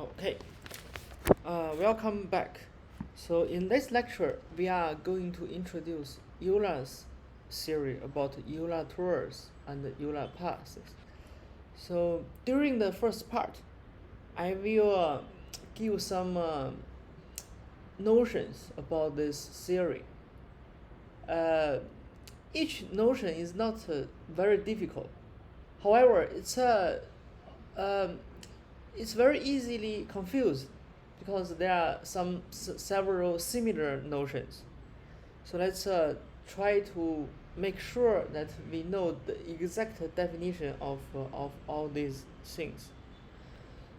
Okay, welcome back. So in this lecture, we are going to introduce Eula's theory about Euler tours and Euler passes. So during the first part, I will give some notions about this theory. Each notion is not very difficult. However, it's very easily confused because there are several similar notions. So let's try to make sure that we know the exact definition of all these things.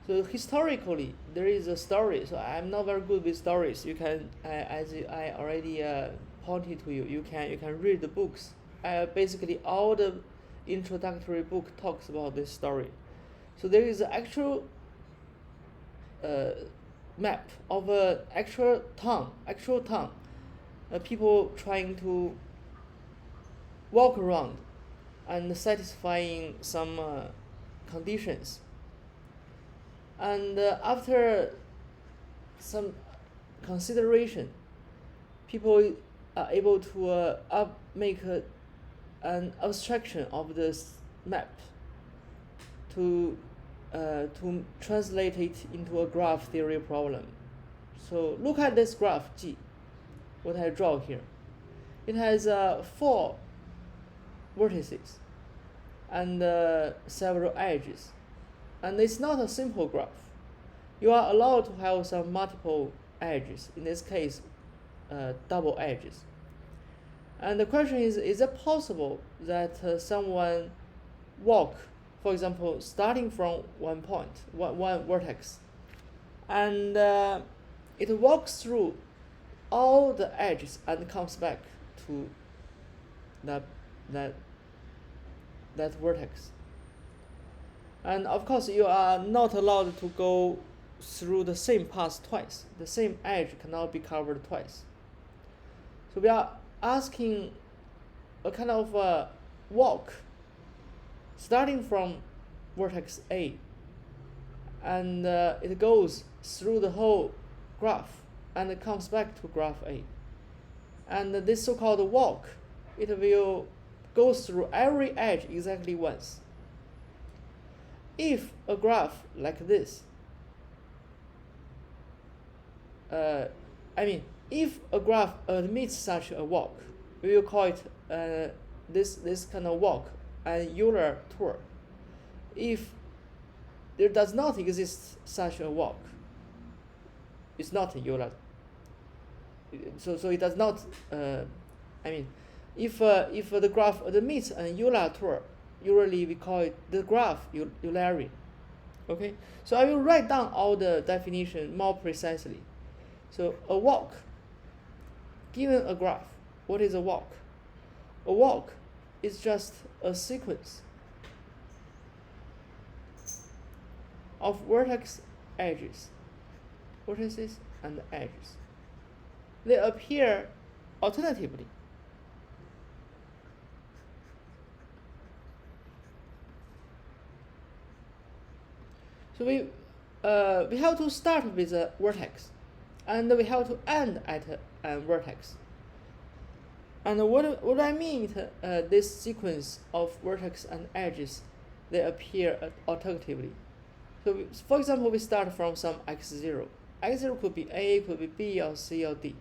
So historically, there is a story. So I'm not very good with stories. You can, as I already pointed to you, you can read the books. Basically, all the introductory book talks about this story. So there is an actual map of an actual town. People trying to walk around and satisfying some conditions. And after some consideration, people are able to make an abstraction of this map to translate it into a graph theory problem. So look at this graph G, what I draw here. It has 4 vertices and several edges. And it's not a simple graph. You are allowed to have some multiple edges, in this case, double edges. And the question is it possible that someone walk, for example, starting from one point, one vertex, and it walks through all the edges and comes back to that vertex. And of course, you are not allowed to go through the same path twice. The same edge cannot be covered twice. So we are asking a kind of walk starting from vertex A, and it goes through the whole graph and it comes back to graph A. And this so-called walk, it will go through every edge exactly once. If a graph like this, if a graph admits such a walk, we will call it this kind of walk a Euler tour. If there does not exist such a walk, it's not a Euler. So it does not. If the graph admits a Euler tour, usually we call it the graph Eulerian. Okay, so I will write down all the definition more precisely. So a walk, given a graph, what is a walk? A walk is just a sequence of vertices and edges. They appear alternatively. So we have to start with a vertex, and we have to end at a vertex. And what I mean this sequence of vertex and edges, they appear alternatively. So for example, we start from some x0. x0 could be A, could be B, or C, or D.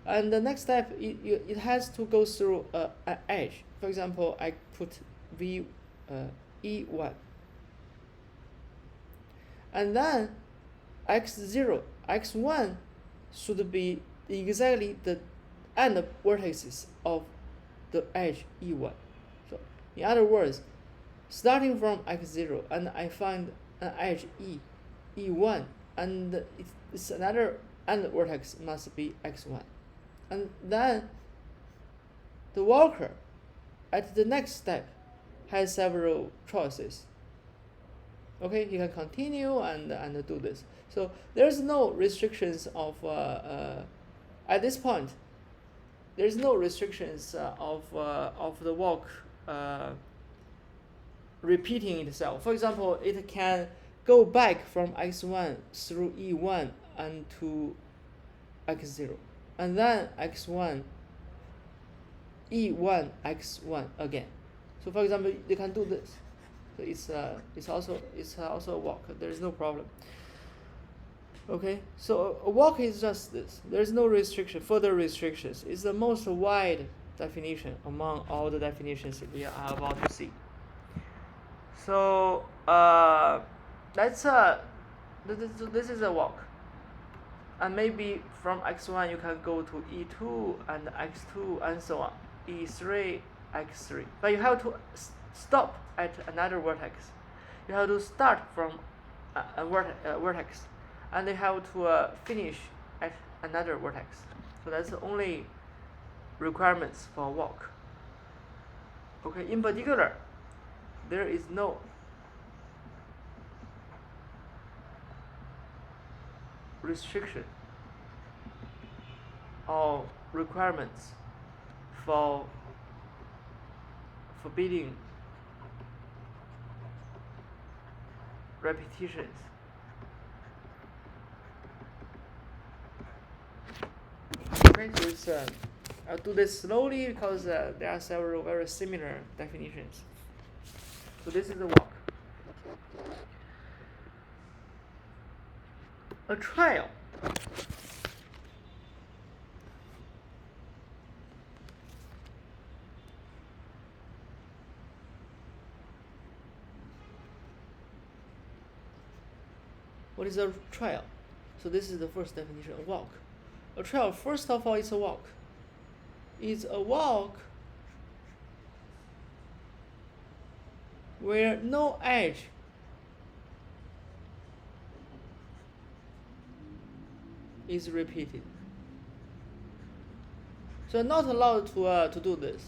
And the next step, it has to go through an edge. For example, I put E1. And then x1 should be exactly the end vertices of the edge E1. So in other words, starting from x0 and I find an edge E1, and it's another end vertex must be x1. And then the walker at the next step has several choices. Okay, he can continue and do this. So there's no restrictions of at this point. There's no restrictions of the walk repeating itself. For example, it can go back from x1 through E1 and to x0, and then x1, E1, x1 again. So for example, they can do this. So it's also a walk. There is no problem. Okay, so a walk is just this. There is no restriction, further restrictions. It's the most wide definition among all the definitions we are about to see. So this is a walk, and maybe from x1 you can go to E2 and x2 and so on, E3, x3. But you have to stop at another vertex. You have to start from a vertex, and they have to finish at another vertex. So that's the only requirements for a walk. Okay, in particular, there is no restriction or requirements for forbidding repetitions. Okay, so I'll do this slowly because there are several very similar definitions. So this is the walk. A trial. What is a trial? So this is the first definition of walk. A trial, first of all, is a walk. It's a walk where no edge is repeated. So I'm not allowed to do this.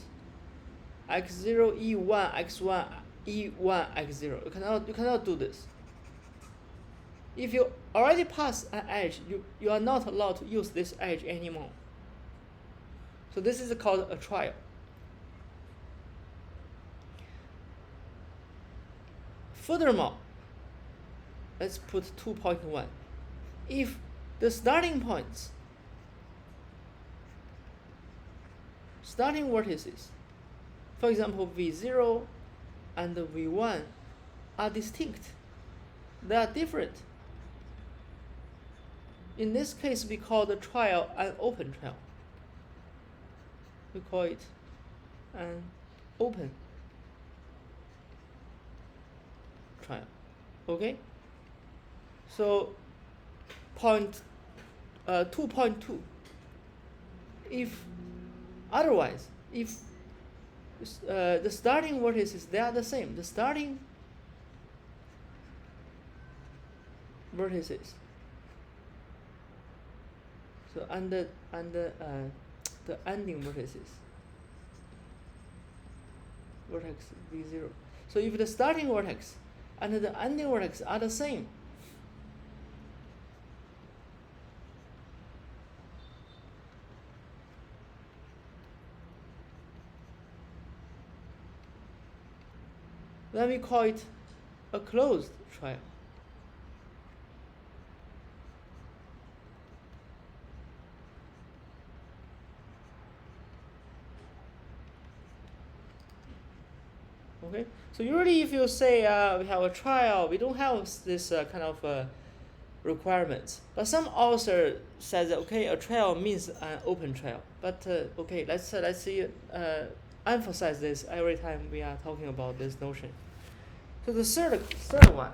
X0, E1, X1, E1, X0. You cannot do this. If you already pass an edge, you are not allowed to use this edge anymore. So this is called a trial. Furthermore, let's put 2.1. If the starting points, starting vertices, for example V0 and V1 are distinct, they are different. In this case, we call the trial an open trial. We call it an open trial. Okay? So, 2.2. If otherwise, if the starting vertices, they are the same. The starting vertices. So and the ending vertices, vertex V0. So if the starting vertex and the ending vertex are the same, then we call it a closed trial. Okay, so usually if you say we have a trial, we don't have this kind of requirements. But some author says that, okay, a trial means an open trial. But okay, let's see emphasize this every time we are talking about this notion. So the third one,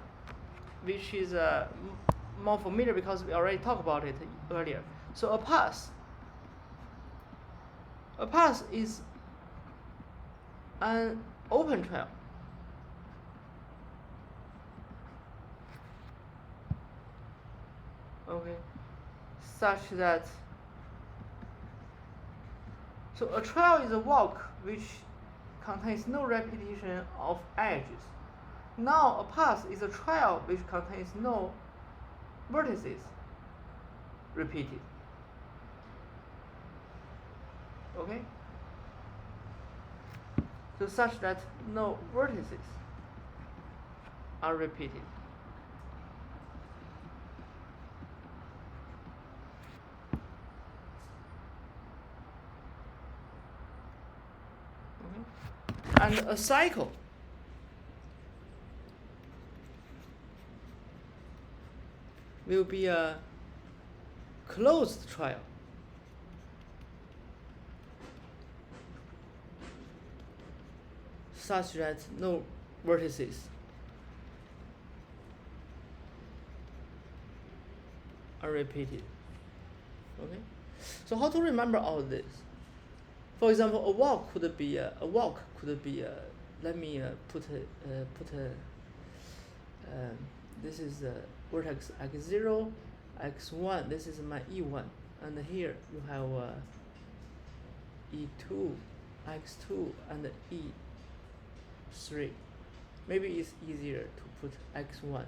which is more familiar because we already talked about it earlier. So a path. A path is an open trial. Okay, such that, so a trial is a walk which contains no repetition of edges. Now a path is a trial which contains no vertices repeated. Okay? So such that no vertices are repeated. And a cycle will be a closed trial. Such that no vertices are repeated. Okay, so how to remember all this? For example, a walk could be let me put this is vertex x0, x1. This is my e1, and here you have e2, x2, and e3. Maybe it's easier to put x1,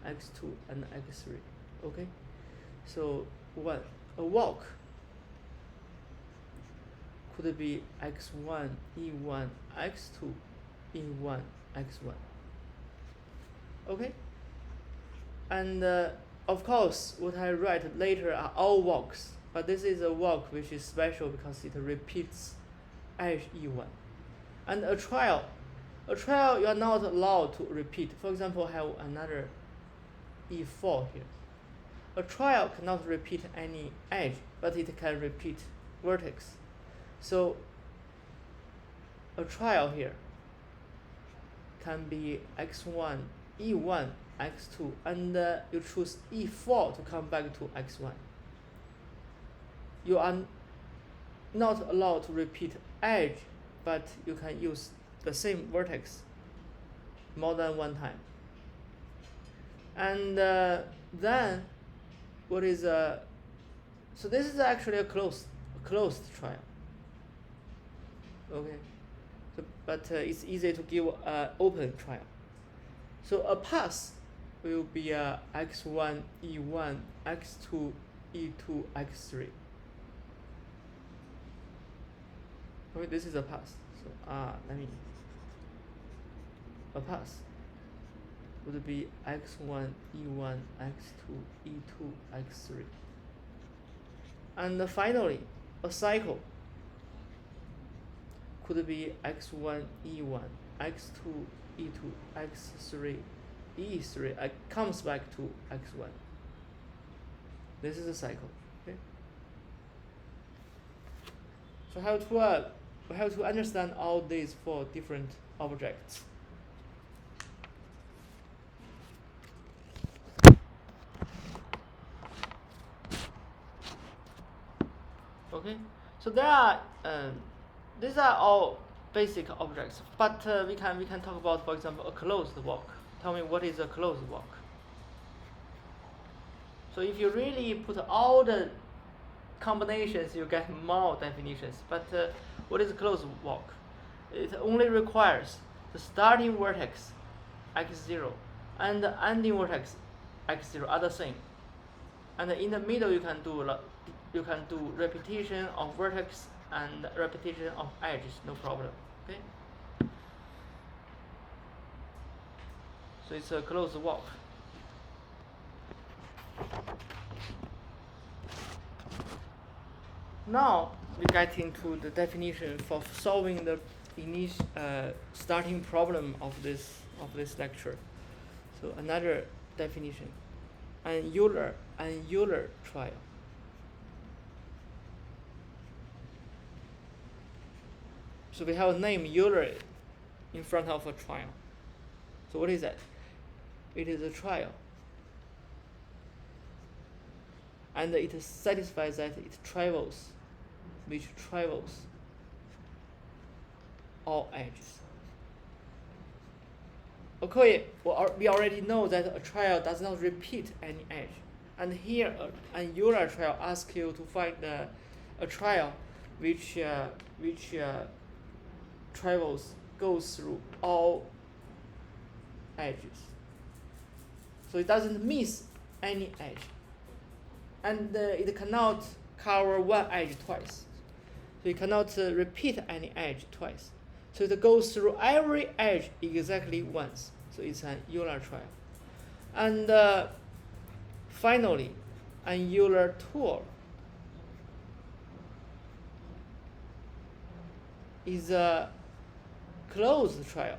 x2, and x3. Okay, so what a walk could be x1, e1, x2, e1, x1. Okay, and of course what I write later are all walks, but this is a walk which is special because it repeats edge e1. And a trial you are not allowed to repeat. For example, I have another e4 here. A trial cannot repeat any edge, but it can repeat vertex. So a trial here can be x1, e1, x2, and you choose e4 to come back to x1. You are not allowed to repeat edge, but you can use the same vertex more than one time. And then what is so this is actually a closed trial. Okay, so, but it's easy to give an open trial. So a pass will be x1, e1, x2, e2, x3. Okay, this is a pass. So a pass would be x1, e1, x2, e2, x3. And finally, a cycle could be x1, e1, x2, e2, x3, e3. Comes back to x1. This is a cycle. Okay. So we have to understand all these four different objects. Okay, so there are these are all basic objects, but we can talk about, for example, a closed walk. Tell me, what is a closed walk? So if you really put all the combinations, you get more definitions. But what is a closed walk? It only requires the starting vertex x0 and the ending vertex x0 are the same. And in the middle, you can do repetition of vertex and repetition of edges, no problem. Okay. So it's a closed walk. Now we get into the definition for solving the starting problem of this lecture. So another definition, an Euler trial. So we have a name Euler in front of a trial. So what is that? It is a trial. And it satisfies that which travels all edges. Okay, we already know that a trial does not repeat any edge. And here, an Euler trial asks you to find a trial which goes through all edges. So it doesn't miss any edge. And it cannot cover one edge twice. So you cannot repeat any edge twice. So it goes through every edge exactly once. So it's an Euler trial. And finally, an Euler tool is a closed trail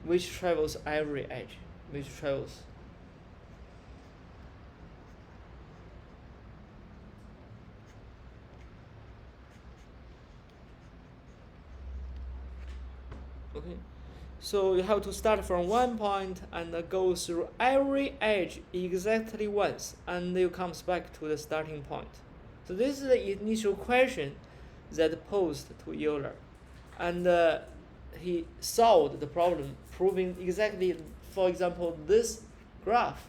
which travels every edge, which travels. Okay, so you have to start from one point and go through every edge exactly once, and you comes back to the starting point. So this is the initial question that posed to Euler, and he solved the problem, proving exactly. For example, this graph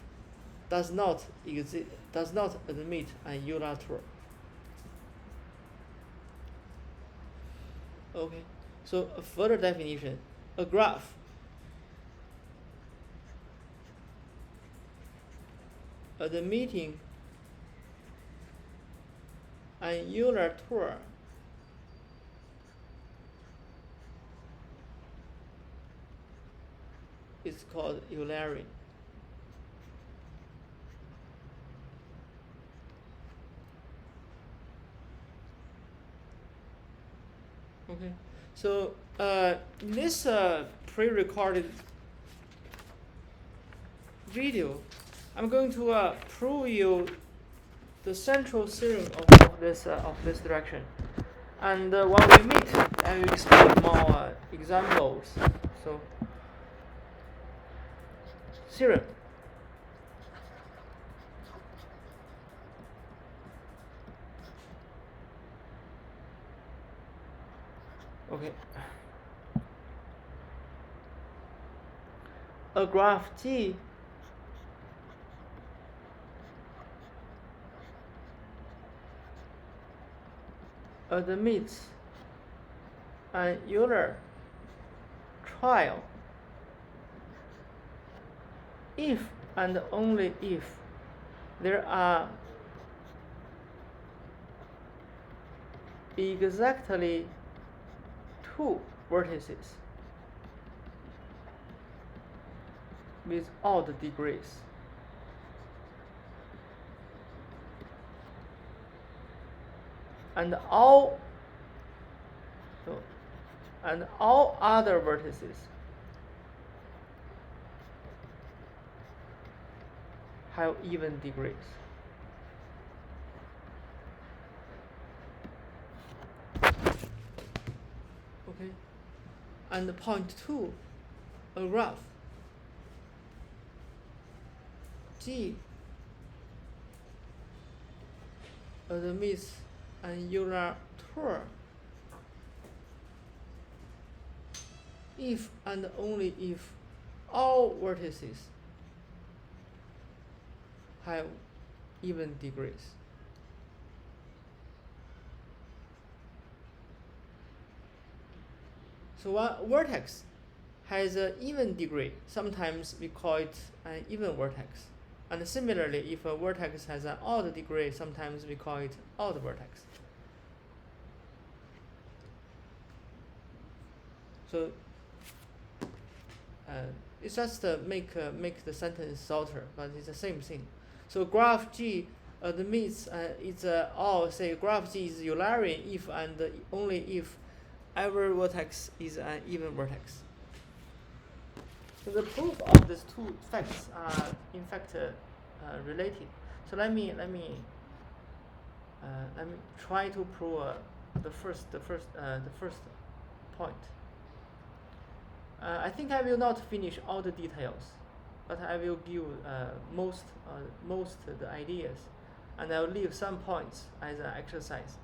does not admit an Euler tour. Okay, so a further definition: a graph admitting an Euler tour is called Eulerian. Okay, so in this pre-recorded video, I'm going to prove you the central theorem of this direction, and when we meet, I will explain more examples. So, theorem. Okay. A graph G admits an Euler trial if and only if there are exactly two vertices with odd degrees. And all other vertices have even degrees. Okay. And point 2, a graph G admits an Euler tour if and only if all vertices have even degrees. So one vertex has an even degree. Sometimes we call it an even vertex. And similarly, if a vertex has an odd degree, sometimes we call it odd vertex. So it's just make the sentence shorter, but it's the same thing. So graph G admits it's all say graph G is Eulerian if and only if every vertex is an even vertex. So the proof of these two facts are in fact related. So let me try to prove the first point. I think I will not finish all the details, but I will give most the ideas, and I will leave some points as an exercise.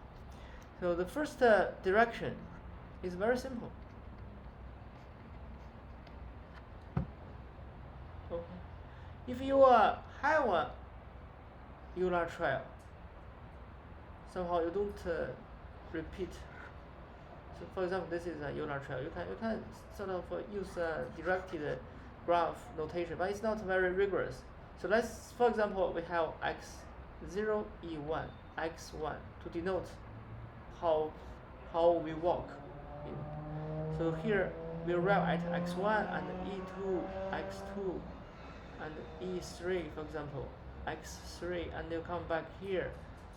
So the first direction is very simple. Okay. If you have a Euler trial, somehow you don't repeat. So for example, this is a Euler trial. You can sort of use directed graph notation, but it's not very rigorous. So let's, for example, we have x0, e1, x1 to denote how we walk. So here we arrive at x1 and e2, x2, and e3, for example, x3, and you come back here,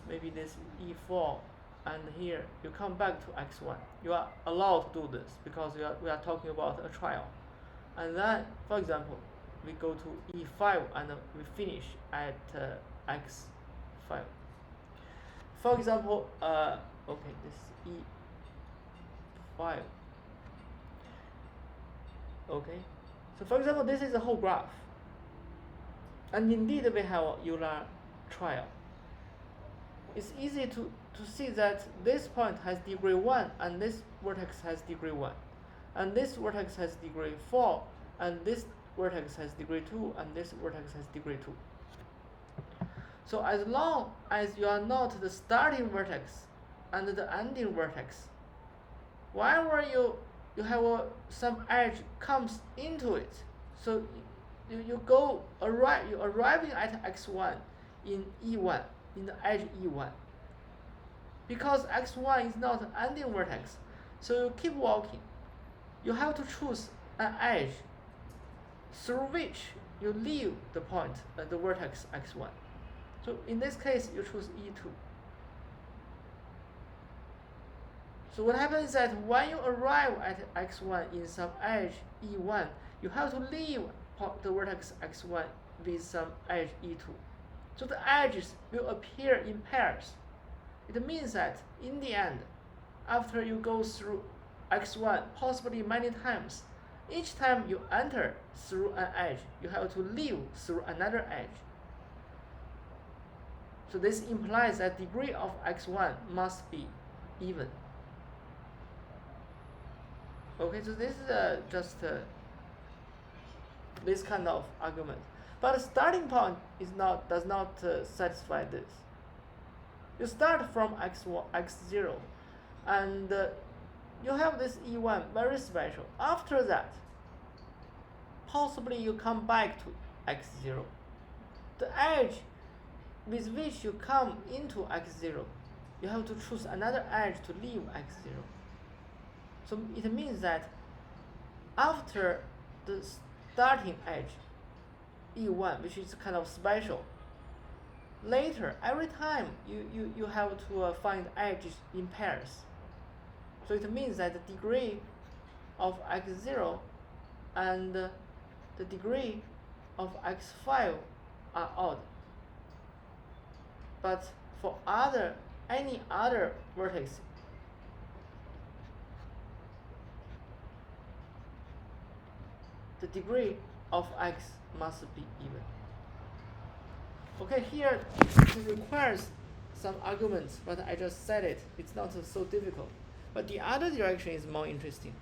maybe this e4, and here you come back to x1. You are allowed to do this because we are talking about a trial. And then, for example, we go to e5 and we finish at x5. For example, okay, this e5. Okay, so for example, this is the whole graph. And indeed, we have a Euler trial. It's easy to see that this point has degree 1, and this vertex has degree 1. And this vertex has degree 4, and this vertex has degree 2, and this vertex has degree 2. So as long as you are not the starting vertex and the ending vertex, whenever you have some edge comes into it, so you arriving at x1 in e1, in the edge e1. Because x1 is not an ending vertex, so you keep walking. You have to choose an edge through which you leave the point at the vertex x1. So in this case, you choose e2. So what happens is that when you arrive at x1 in some edge e1, you have to leave the vertex x1 with some edge e2. So the edges will appear in pairs. It means that in the end, after you go through x1 possibly many times, each time you enter through an edge, you have to leave through another edge. So this implies that degree of x1 must be even. Okay, so this is just this kind of argument. But starting point does not satisfy this. You start from x0, and you have this e1 very special. After that, possibly you come back to x0. The edge with which you come into x0, you have to choose another edge to leave x0. So it means that after the starting edge, e1, which is kind of special, later, every time you have to find edges in pairs. So it means that the degree of x0 and the degree of x5 are odd. But for any other vertex, the degree of x must be even. Okay, here it requires some arguments, but I just said it. It's not so difficult. But the other direction is more interesting.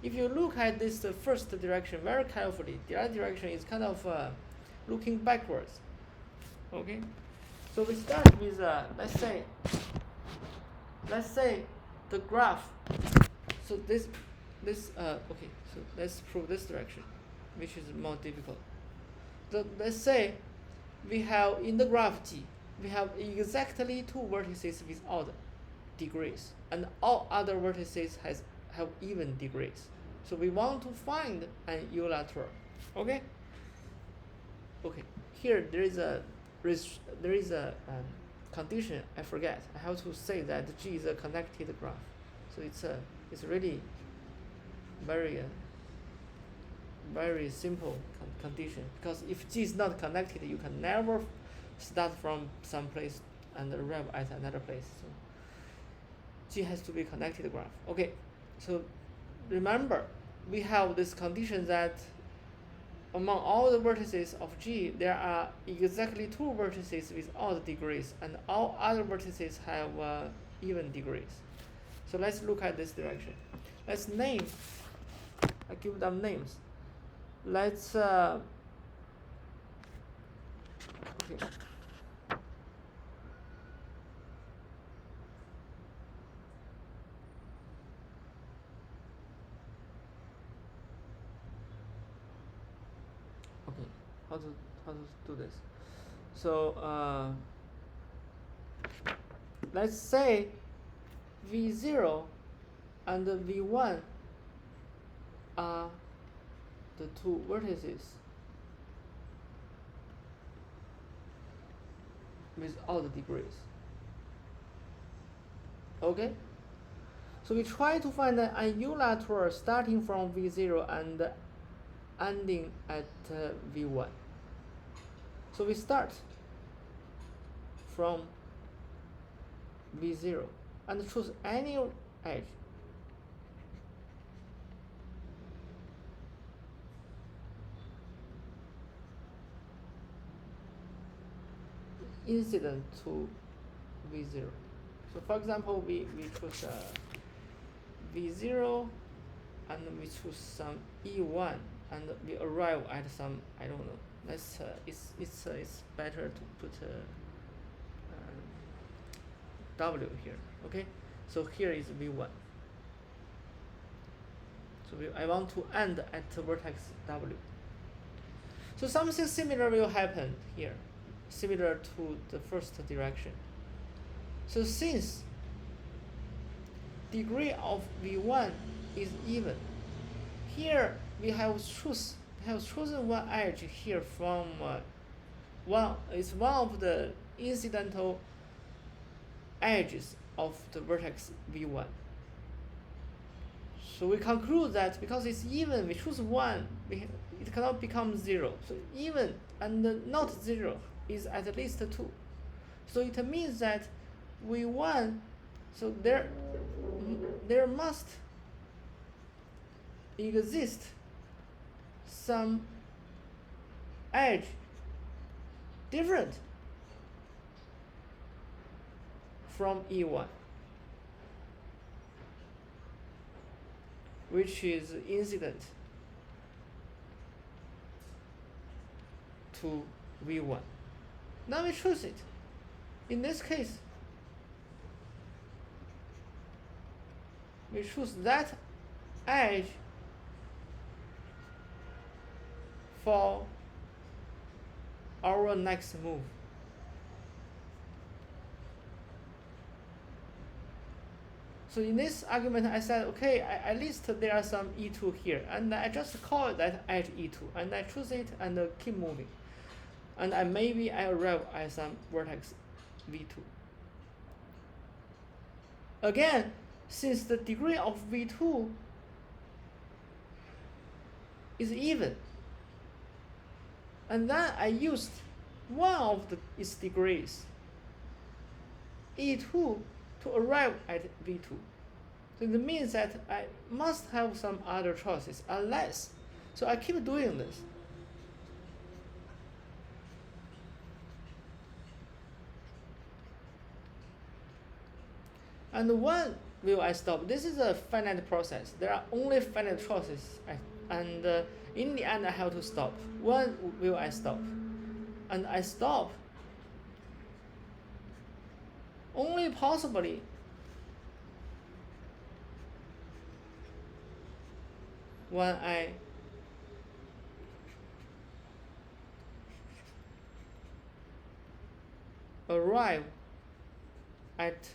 If you look at this first direction very carefully, the other direction is kind of looking backwards. Okay, so we start with let's say the graph. So okay. So let's prove this direction, which is more difficult. So let's say we have in the graph G, we have exactly two vertices with odd degrees, and all other vertices have even degrees. So we want to find an Euler term. Okay. Okay. Here there is a condition. I forget. I have to say that G is a connected graph. So it's really very simple condition, because if G is not connected, you can never start from some place and arrive at another place. So G has to be connected graph. Okay, so remember we have this condition that among all the vertices of G, there are exactly two vertices with odd degrees, and all other vertices have even degrees. So let's look at this direction. Let's name. I give them names. Let's okay. Okay, how to do this? So let's say V0 and V1 are the two vertices with odd degrees. Okay? So we try to find an Euler tour starting from V0 and ending at V1. So we start from V0 and choose any edge. Incident to V0. So for example, we choose V0 and we choose some E1 and we arrive at some, I don't know. Let's it's better to put W here. Okay, so here is V1. So I want to end at vertex W. So something similar will happen here, similar to the first direction. So since degree of V1 is even, here we have chosen one edge here from one of the incidental edges of the vertex V1. So we conclude that because it's even, we choose one, it cannot become 0. So even and not 0 is at least 2. So it means that V1, so there must exist some edge different from E1, which is incident to V1. Now we choose it. In this case, we choose that edge for our next move. So in this argument, I said, okay, at least there are some E2 here, and I just call that edge E2, and I choose it and keep moving. And maybe I arrive at some vertex V2. Again, since the degree of V2 is even, and then I used one of its degrees, E2, to arrive at V2. So it means that I must have some other choices, unless, so I keep doing this. And when will I stop? This is a finite process. There are only finite choices, and in the end I have to stop. When will I stop? And I stop only possibly when I arrive at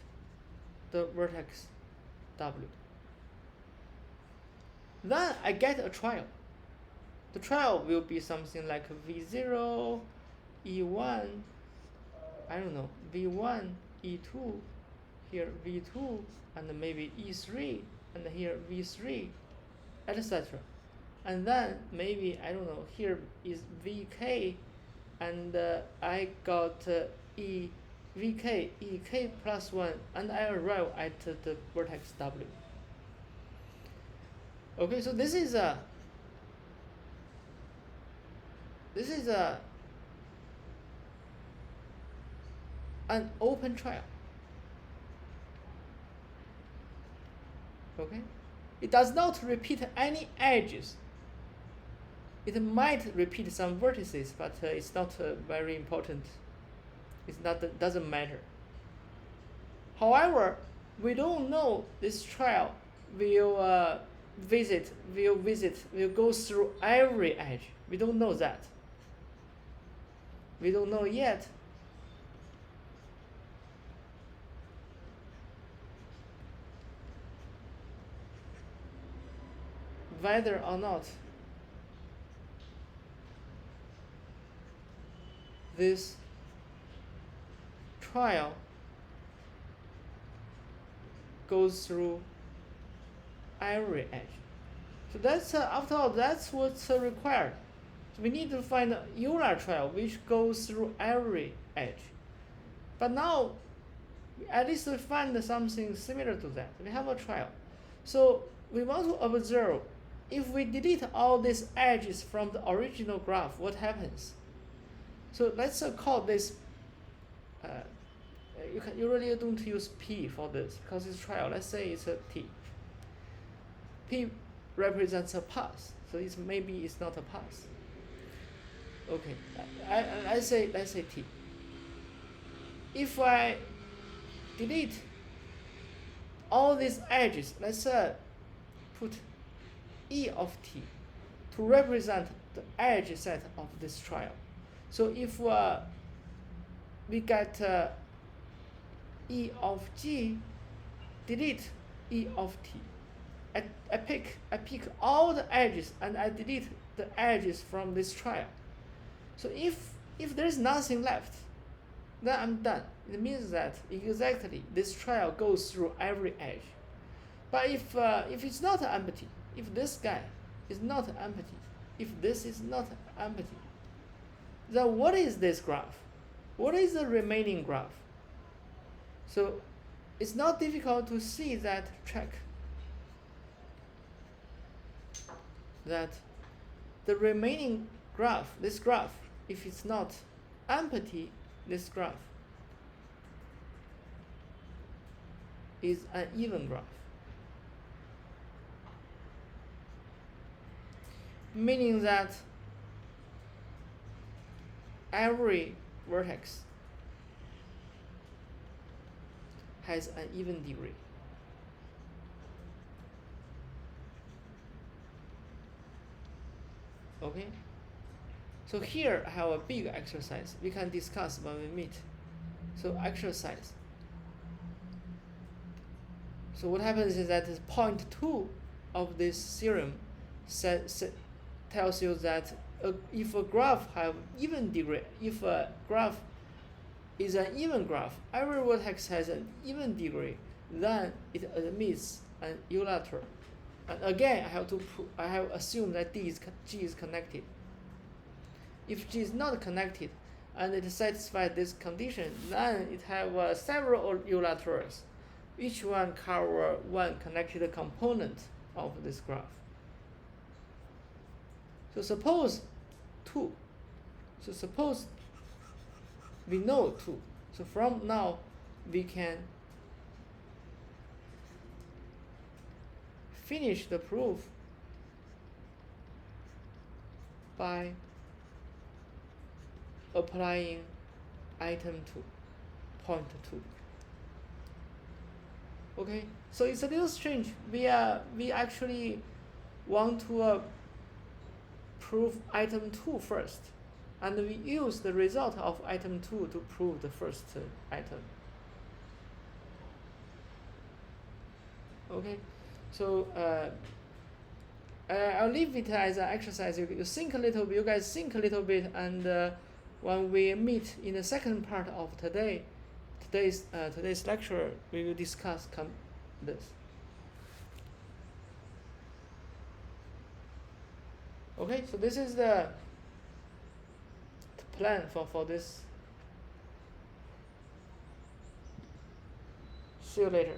the vertex W. Then I get a trial. The trial will be something like V0, E1, I don't know, V1, E2, here V2, and maybe E3, and here V3, etc. And then maybe, I don't know, here is VK, and I got VK, EK plus 1, and I arrive at the vertex W. Okay, so this is an open trial. Okay, it does not repeat any edges. It might repeat some vertices, but it's not very important. It's not, doesn't matter. However, we don't know this trial will go through every edge. We don't know that. We don't know yet. Whether or not this trial goes through every edge. So that's after all, that's what's required. So we need to find a Euler trial which goes through every edge. But now, at least we find something similar to that. We have a trial. So we want to observe if we delete all these edges from the original graph, what happens? So let's call this. You really don't use P for this because it's trial. Let's say it's a T. P represents a path, so maybe it's not a path. Okay, let's say T. If I delete all these edges, let's put E of T to represent the edge set of this trial. So if we get E of G, delete E of T. I pick all the edges and I delete the edges from this trial. So if there's nothing left, then I'm done. It means that exactly this trial goes through every edge. But if it's not empty, if this guy is not empty, if this is not empty, then what is this graph? What is the remaining graph? So it's not difficult to see that track. That the remaining graph, this graph, if it's not empty, this graph is an even graph. Meaning that every vertex has an even degree. Okay? So here I have a big exercise we can discuss when we meet. So exercise. So what happens is that point 2 of this theorem tells you that if a graph have even degree, if a graph is an even graph, every vertex has an even degree, then it admits an Euler term. And again, I have assumed that G is connected. If G is not connected and it satisfies this condition, then it have several Euler terms. Each one cover one connected component of this graph. So suppose 2. So suppose we know 2. So from now we can finish the proof by applying item 2, point 2. Okay, so it's a little strange. We actually want to prove item 2 first, and we use the result of item 2 to prove the first item. Okay, so I'll leave it as an exercise. You think a little bit. You guys think a little bit, and when we meet in the second part of today's lecture, we will discuss this. Okay, so this is the plan for this. See you later.